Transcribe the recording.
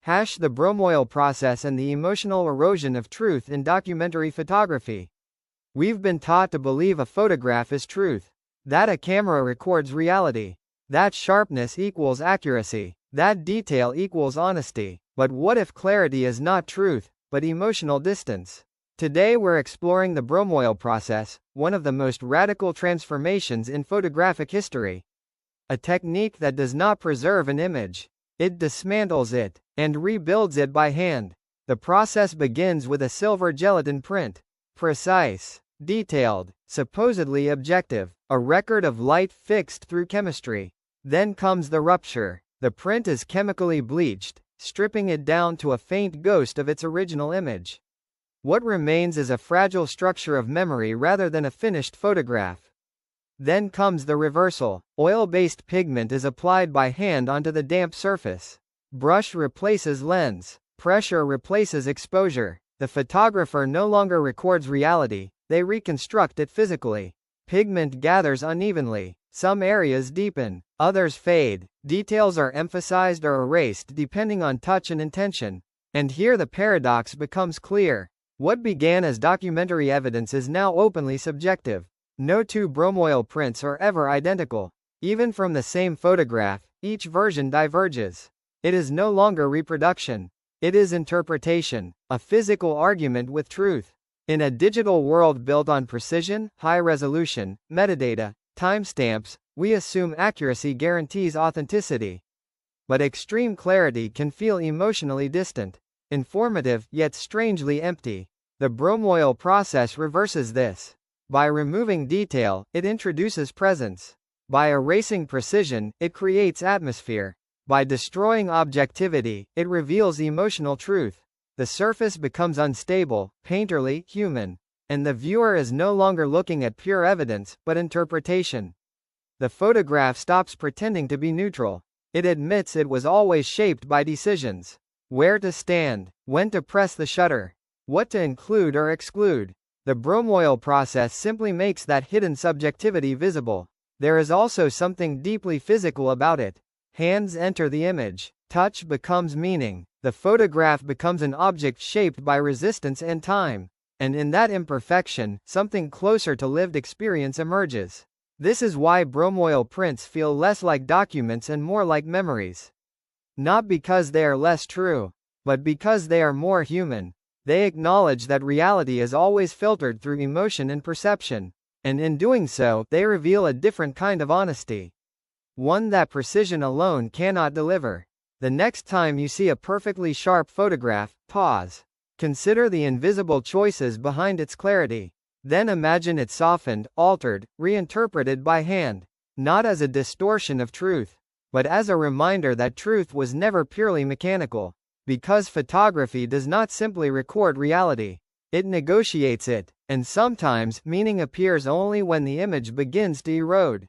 The Bromoil process and the emotional erosion of truth in documentary photography. We've been taught to believe a photograph is truth, that a camera records reality, that sharpness equals accuracy, that detail equals honesty. But what if clarity is not truth, but emotional distance? Today we're exploring the Bromoil process, one of the most radical transformations in photographic history. A technique that does not preserve an image. It dismantles it, and rebuilds it by hand. The process begins with a silver gelatin print. Precise, detailed, supposedly objective, a record of light fixed through chemistry. Then comes the rupture. The print is chemically bleached, stripping it down to a faint ghost of its original image. What remains is a fragile structure of memory rather than a finished photograph. Then comes the reversal. Oil-based pigment is applied by hand onto the damp surface. Brush replaces lens. Pressure replaces exposure. The photographer no longer records reality, they reconstruct it physically. Pigment gathers unevenly. Some areas deepen, others fade. Details are emphasized or erased depending on touch and intention. And here the paradox becomes clear. What began as documentary evidence is now openly subjective. No two Bromoil prints are ever identical. Even from the same photograph, each version diverges. It is no longer reproduction. It is interpretation, a physical argument with truth. In a digital world built on precision, high resolution, metadata, timestamps, we assume accuracy guarantees authenticity. But extreme clarity can feel emotionally distant, informative, yet strangely empty. The Bromoil process reverses this. By removing detail, it introduces presence. By erasing precision, it creates atmosphere. By destroying objectivity, it reveals emotional truth. The surface becomes unstable, painterly, human. And the viewer is no longer looking at pure evidence, but interpretation. The photograph stops pretending to be neutral. It admits it was always shaped by decisions. Where to stand, when to press the shutter, what to include or exclude. The Bromoil process simply makes that hidden subjectivity visible. There is also something deeply physical about it. Hands enter the image. Touch becomes meaning. The photograph becomes an object shaped by resistance and time. And in that imperfection, something closer to lived experience emerges. This is why Bromoil prints feel less like documents and more like memories. Not because they are less true, but because they are more human. They acknowledge that reality is always filtered through emotion and perception. And in doing so, they reveal a different kind of honesty. One that precision alone cannot deliver. The next time you see a perfectly sharp photograph, pause. Consider the invisible choices behind its clarity. Then imagine it softened, altered, reinterpreted by hand. Not as a distortion of truth, but as a reminder that truth was never purely mechanical. Because photography does not simply record reality. It negotiates it, and sometimes meaning appears only when the image begins to erode.